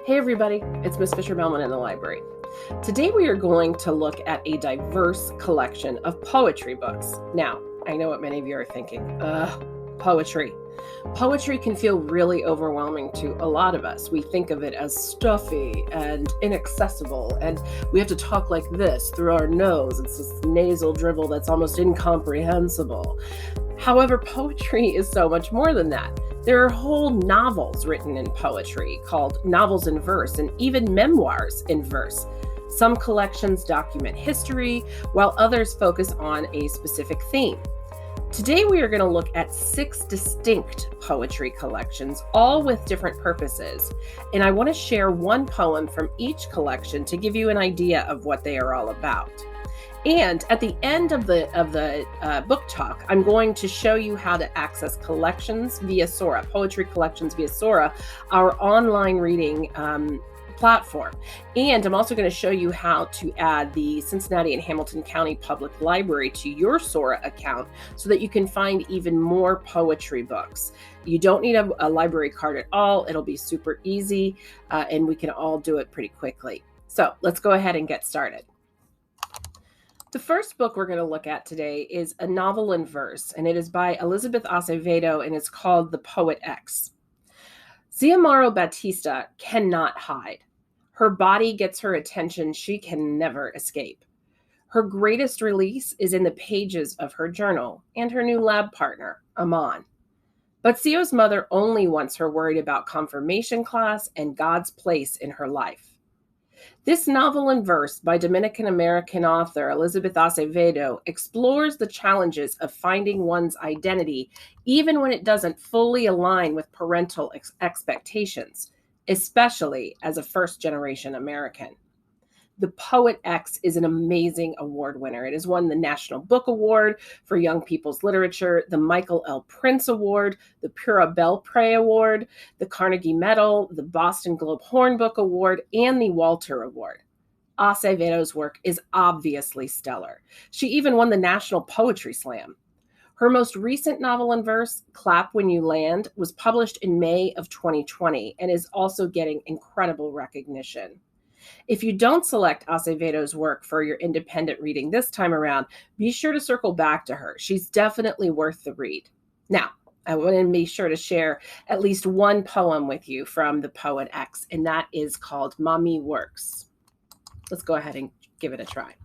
Hey everybody, it's Miss Fisher-Bellman in the library. Today we are going to look at a diverse collection of poetry books. Now, I know what many of you are thinking. Poetry. Poetry can feel really overwhelming to a lot of us. We think of it as stuffy and inaccessible, and we have to talk like this through our nose. It's this nasal dribble that's almost incomprehensible. However, poetry is so much more than that. There are whole novels written in poetry called novels in verse and even memoirs in verse. Some collections document history, while others focus on a specific theme. Today we are going to look at 6 distinct poetry collections, all with different purposes. And I want to share one poem from each collection to give you an idea of what they are all about. And at the end of the book talk, I'm going to show you how to access collections via Sora, poetry collections via Sora, our online reading platform. And I'm also going to show you how to add the Cincinnati and Hamilton County Public Library to your Sora account so that you can find even more poetry books. You don't need a library card at all. It'll be super easy, and we can all do it pretty quickly. So let's go ahead and get started. The first book we're going to look at today is a novel in verse, and it is by Elizabeth Acevedo, and it's called The Poet X. Xiomara Batista cannot hide. Her body gets her attention she can never escape. Her greatest release is in the pages of her journal and her new lab partner, Amon. But Sio's mother only wants her worried about confirmation class and God's place in her life. This novel in verse by Dominican-American author Elizabeth Acevedo explores the challenges of finding one's identity even when it doesn't fully align with parental expectations, especially as a first-generation American. The Poet X is an amazing award winner. It has won the National Book Award for Young People's Literature, the Michael L. Prince Award, the Pura Belpré Award, the Carnegie Medal, the Boston Globe Horn Book Award, and the Walter Award. Acevedo's work is obviously stellar. She even won the National Poetry Slam. Her most recent novel in verse, Clap When You Land, was published in May of 2020 and is also getting incredible recognition. If you don't select Acevedo's work for your independent reading this time around, be sure to circle back to her. She's definitely worth the read. Now, I want to be sure to share at least one poem with you from the Poet X, and that is called Mommy Works. Let's go ahead and give it a try.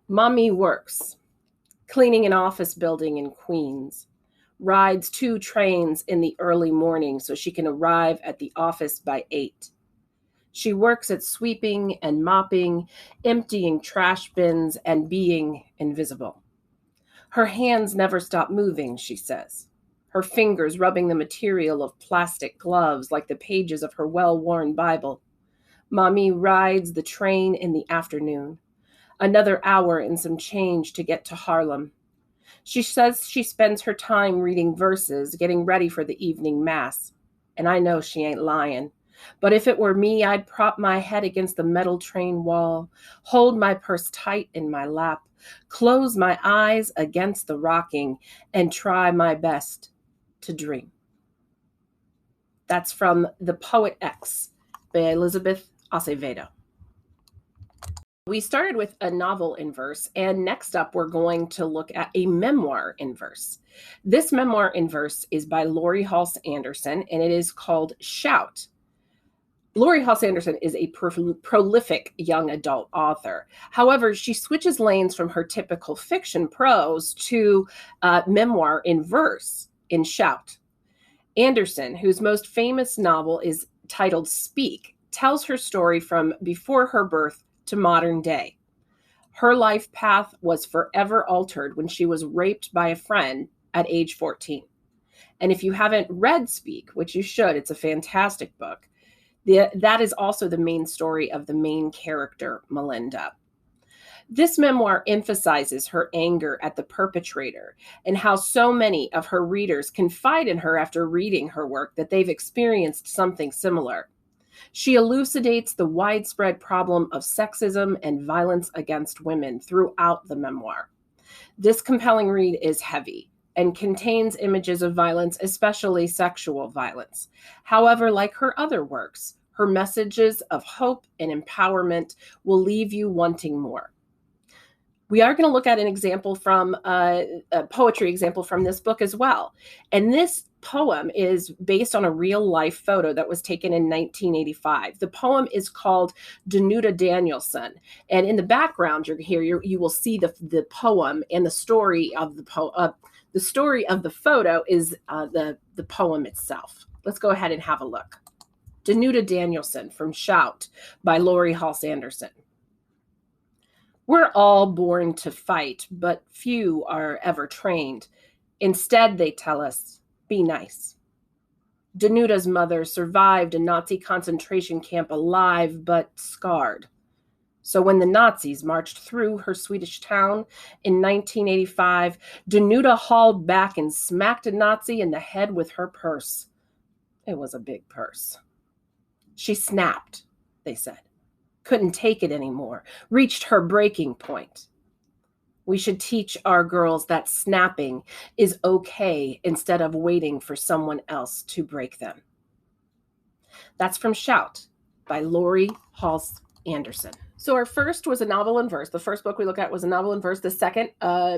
Mommy works, cleaning an office building in Queens, rides 2 trains in the early morning so she can arrive at the office by 8. She works at sweeping and mopping, emptying trash bins, and being invisible. Her hands never stop moving, she says, her fingers rubbing the material of plastic gloves like the pages of her well-worn Bible. Mommy rides the train in the afternoon, another hour and some change to get to Harlem. She says she spends her time reading verses, getting ready for the evening mass. And I know she ain't lying. But if it were me, I'd prop my head against the metal train wall, hold my purse tight in my lap, close my eyes against the rocking, and try my best to dream. That's from The Poet X by Elizabeth Acevedo. We started with a novel in verse, and next up we're going to look at a memoir in verse. This memoir in verse is by Laurie Halse Anderson, and it is called Shout. Laurie Halse Anderson is a prolific young adult author. However, she switches lanes from her typical fiction prose to memoir in verse in Shout. Anderson, whose most famous novel is titled Speak, tells her story from before her birth to modern day. Her life path was forever altered when she was raped by a friend at age 14. And if you haven't read Speak, which you should, it's a fantastic book, that is also the main story of the main character, Melinda. This memoir emphasizes her anger at the perpetrator and how so many of her readers confide in her after reading her work that they've experienced something similar. She elucidates the widespread problem of sexism and violence against women throughout the memoir. This compelling read is heavy and contains images of violence, especially sexual violence. However, like her other works, Her messages of hope and empowerment will leave you wanting more. We are going to look at an example from a poetry example from this book as well. And this poem is based on a real life photo that was taken in 1985. The poem is called Danuta Danielson. And in the background you will see the poem, and the story of the story of the photo is the poem itself. Let's go ahead and have a look. Danuta Danielson from Shout by Laurie, Halse. We're all born to fight, but few are ever trained. Instead, they tell us, be nice. Danuta's mother survived a Nazi concentration camp alive, but scarred. So when the Nazis marched through her Swedish town in 1985, Danuta hauled back and smacked a Nazi in the head with her purse. It was a big purse. She snapped, they said. Couldn't take it anymore, reached her breaking point. We should teach our girls that snapping is okay instead of waiting for someone else to break them. That's from Shout by Laurie, Halse. So our first was a novel in verse. The first book we looked at was a novel in verse. The second,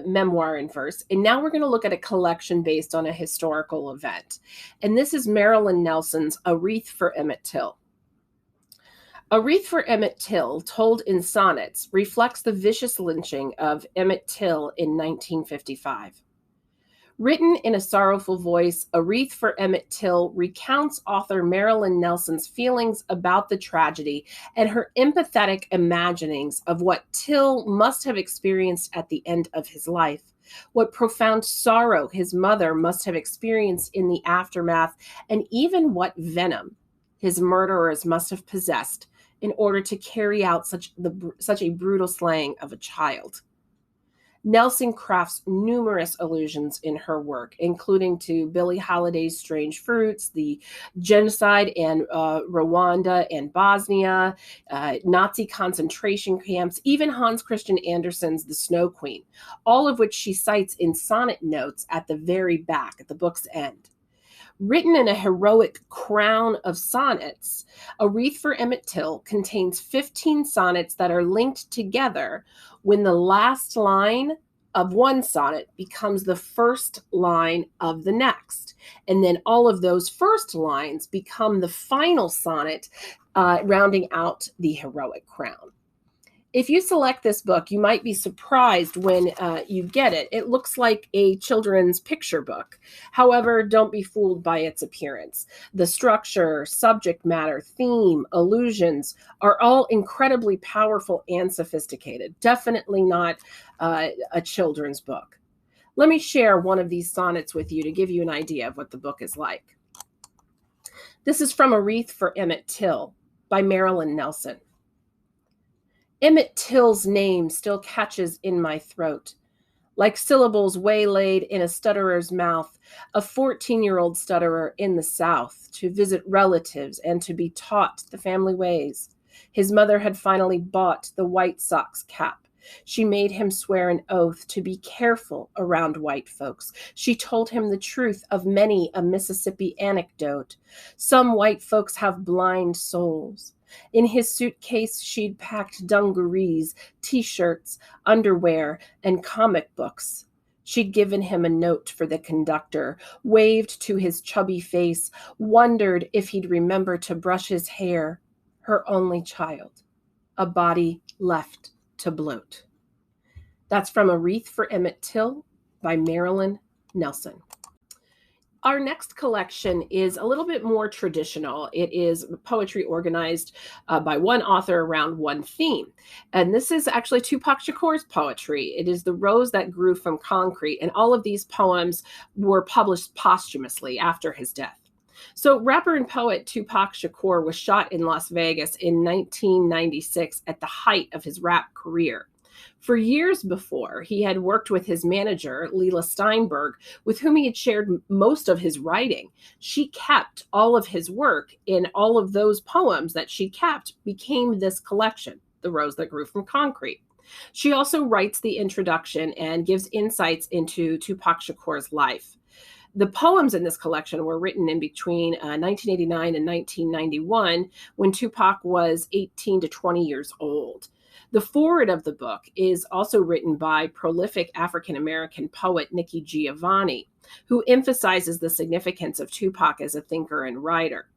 memoir in verse. And now we're going to look at a collection based on a historical event. And this is Marilyn Nelson's A Wreath for Emmett Till. A Wreath for Emmett Till, told in sonnets, reflects the vicious lynching of Emmett Till in 1955. Written in a sorrowful voice, A Wreath for Emmett Till recounts author Marilyn Nelson's feelings about the tragedy and her empathetic imaginings of what Till must have experienced at the end of his life, what profound sorrow his mother must have experienced in the aftermath, and even what venom his murderers must have possessed in order to carry out such a brutal slaying of a child. Nelson crafts numerous allusions in her work, including to Billie Holiday's Strange Fruits, the genocide in Rwanda and Bosnia, Nazi concentration camps, even Hans Christian Andersen's The Snow Queen, all of which she cites in sonnet notes at the very back, at the book's end. Written in a heroic crown of sonnets, A Wreath for Emmett Till contains 15 sonnets that are linked together when the last line of one sonnet becomes the first line of the next. And then all of those first lines become the final sonnet, rounding out the heroic crown. If you select this book, you might be surprised when you get it. It looks like a children's picture book. However, don't be fooled by its appearance. The structure, subject matter, theme, allusions are all incredibly powerful and sophisticated. Definitely not a children's book. Let me share one of these sonnets with you to give you an idea of what the book is like. This is from A Wreath for Emmett Till by Marilyn Nelson. Emmett Till's name still catches in my throat, like syllables waylaid in a stutterer's mouth, a 14-year-old stutterer in the South, to visit relatives and to be taught the family ways. His mother had finally bought the White Sox cap. She made him swear an oath to be careful around white folks. She told him the truth of many a Mississippi anecdote. Some white folks have blind souls. In his suitcase, she'd packed dungarees, T-shirts, underwear, and comic books. She'd given him a note for the conductor, waved to his chubby face, wondered if he'd remember to brush his hair. Her only child, a body left to bloat. That's from A Wreath for Emmett Till by Marilyn Nelson. Our next collection is a little bit more traditional. It is poetry organized by one author around one theme. And this is actually Tupac Shakur's poetry. It is The Rose That Grew from Concrete. And all of these poems were published posthumously after his death. So rapper and poet Tupac Shakur was shot in Las Vegas in 1996 at the height of his rap career. For years before, he had worked with his manager, Leila Steinberg, with whom he had shared most of his writing. She kept all of his work, and all of those poems that she kept became this collection, The Rose That Grew from Concrete. She also writes the introduction and gives insights into Tupac Shakur's life. The poems in this collection were written in between 1989 and 1991, when Tupac was 18 to 20 years old. The foreword of the book is also written by prolific African-American poet Nikki Giovanni, who emphasizes the significance of Tupac as a thinker and writer.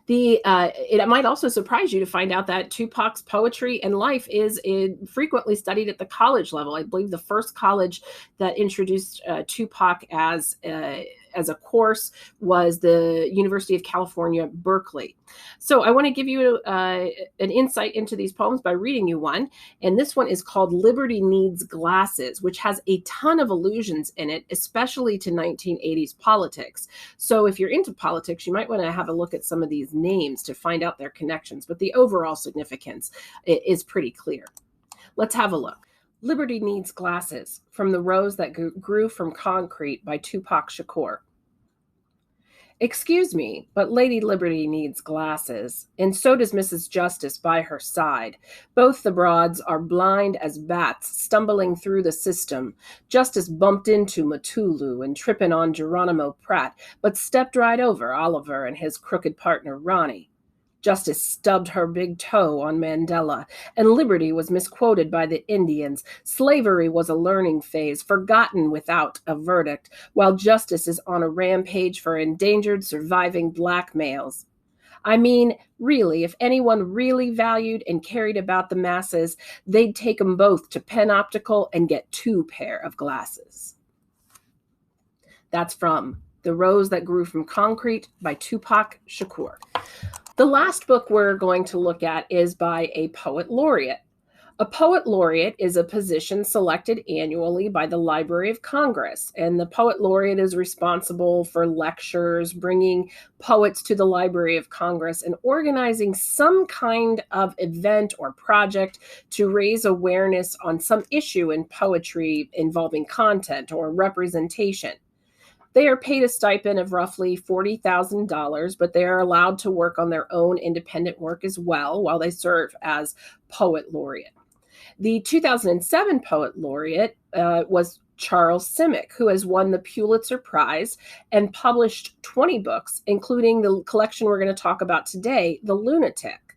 It might also surprise you to find out that Tupac's poetry and life is frequently studied at the college level. I believe the first college that introduced Tupac as a course was the University of California, Berkeley. So I want to give you an insight into these poems by reading you one. And this one is called Liberty Needs Glasses, which has a ton of allusions in it, especially to 1980s politics. So if you're into politics, you might want to have a look at some of these names to find out their connections, but the overall significance is pretty clear. Let's have a look. Liberty Needs Glasses, from the Rose That Grew from Concrete by Tupac Shakur. Excuse me, but Lady Liberty needs glasses, and so does Mrs. Justice by her side. Both the broads are blind as bats, stumbling through the system. Justice bumped into Matulu and tripping on Geronimo Pratt, but stepped right over Oliver and his crooked partner Ronnie. Justice stubbed her big toe on Mandela, and liberty was misquoted by the Indians. Slavery was a learning phase, forgotten without a verdict, while justice is on a rampage for endangered surviving black males. I mean, really, if anyone really valued and cared about the masses, they'd take them both to Penn Optical and get 2 pair of glasses. That's from The Rose That Grew from Concrete by Tupac Shakur. The last book we're going to look at is by a poet laureate. A poet laureate is a position selected annually by the Library of Congress, and the poet laureate is responsible for lectures, bringing poets to the Library of Congress, and organizing some kind of event or project to raise awareness on some issue in poetry involving content or representation. They are paid a stipend of roughly $40,000, but they are allowed to work on their own independent work as well while they serve as poet laureate. The 2007 poet laureate was Charles Simic, who has won the Pulitzer Prize and published 20 books, including the collection we're going to talk about today, The Lunatic.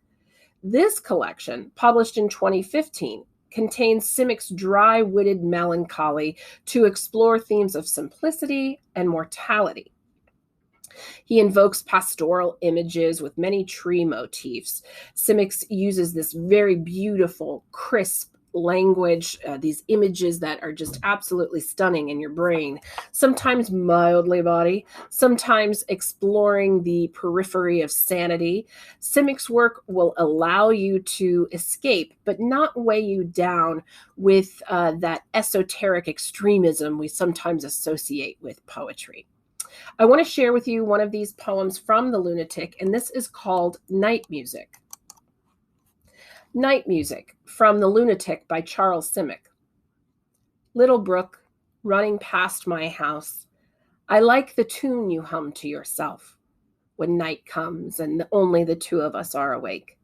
This collection, published in 2015, contains Simic's dry-witted melancholy to explore themes of simplicity and mortality. He invokes pastoral images with many tree motifs. Simic uses this very beautiful, crisp language, these images that are just absolutely stunning in your brain, sometimes mildly bawdy, sometimes exploring the periphery of sanity. Simic's work will allow you to escape, but not weigh you down with that esoteric extremism we sometimes associate with poetry. I want to share with you one of these poems from The Lunatic, and this is called Night Music. Night Music, from The Lunatic by Charles Simic. Little brook, running past my house, I like the tune you hum to yourself when night comes and only the 2 of us are awake.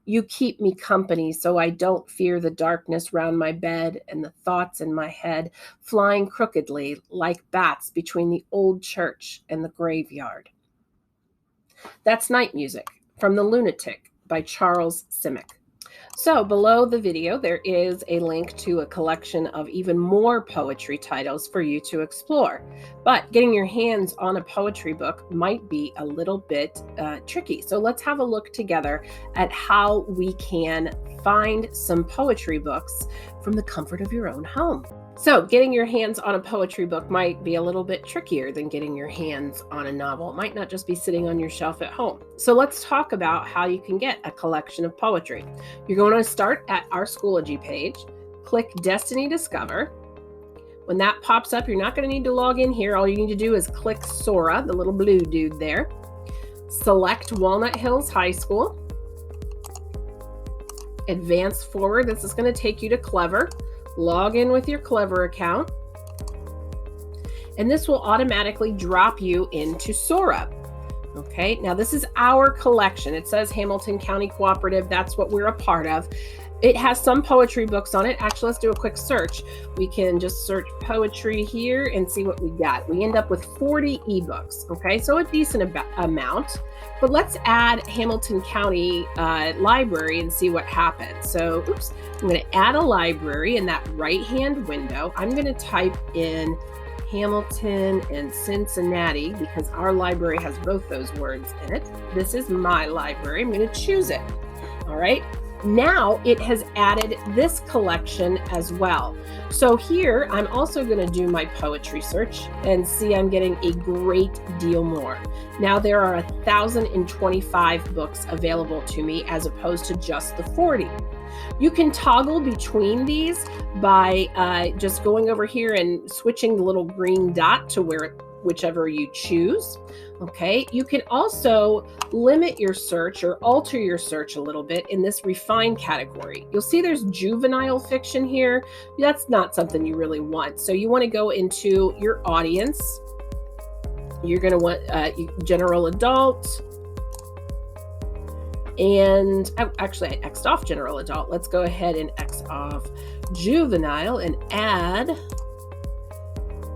You keep me company so I don't fear the darkness round my bed and the thoughts in my head flying crookedly like bats between the old church and the graveyard. That's Night Music, from The Lunatic by Charles Simic. So below the video, there is a link to a collection of even more poetry titles for you to explore. But getting your hands on a poetry book might be a little bit tricky. So let's have a look together at how we can find some poetry books from the comfort of your own home. So getting your hands on a poetry book might be a little bit trickier than getting your hands on a novel. It might not just be sitting on your shelf at home. So let's talk about how you can get a collection of poetry. You're going to start at our Schoology page, click Destiny Discover. When that pops up, you're not going to need to log in here. All you need to do is click Sora, the little blue dude there. Select Walnut Hills High School. Advance forward. This is going to take you to Clever. Log in with your Clever account, and this will automatically drop you into Sora. Okay, now this is our collection. It says Hamilton County Cooperative. That's what we're a part of. It has some poetry books on it. Actually, let's do a quick search. We can just search poetry here and see what we got. We end up with 40 ebooks. Okay, so a decent amount. But let's add Hamilton County Library and see what happens. So, I'm going to add a library in that right-hand window. I'm going to type in Hamilton and Cincinnati because our library has both those words in it. This is my library. I'm going to choose it. All right. Now it has added this collection as well. So here I'm also going to do my poetry search and see I'm getting a great deal more. Now there are 1,025 books available to me as opposed to just the 40. You can toggle between these by just going over here and switching the little green dot to whichever you choose. Okay, you can also limit your search or alter your search a little bit in this refine category. You'll see there's juvenile fiction here. That's not something you really want. So you want to go into your audience. You're going to want general adult. And actually, I X'd off general adult. Let's go ahead and X off juvenile and add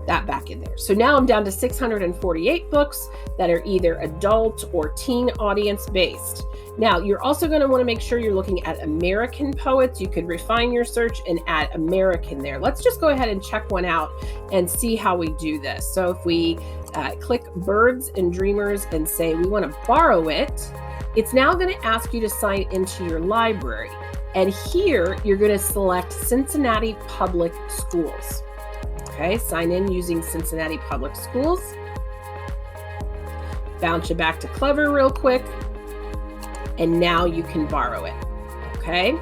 that back in there. So now I'm down to 648 books that are either adult or teen audience based. Now, you're also going to want to make sure you're looking at American poets. You could refine your search and add American there. Let's just go ahead and check one out and see how we do this. So if we click Birds and Dreamers and say we want to borrow it, it's now going to ask you to sign into your library. And here you're going to select Cincinnati Public Schools. Okay, sign in using Cincinnati Public Schools. Bounce you back to Clever real quick. And now you can borrow it. Okay.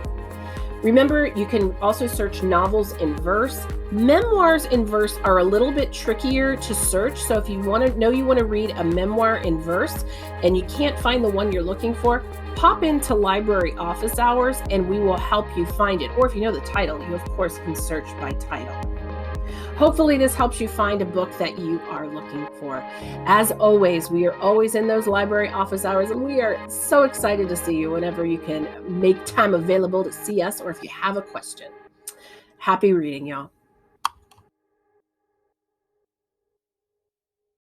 Remember, you can also search novels in verse. Memoirs in verse are a little bit trickier to search. So if you want to read a memoir in verse and you can't find the one you're looking for, pop into library office hours and we will help you find it. Or if you know the title, you of course can search by title. Hopefully this helps you find a book that you are looking for. As always, we are always in those library office hours, and we are so excited to see you whenever you can make time available to see us or if you have a question. Happy reading, y'all.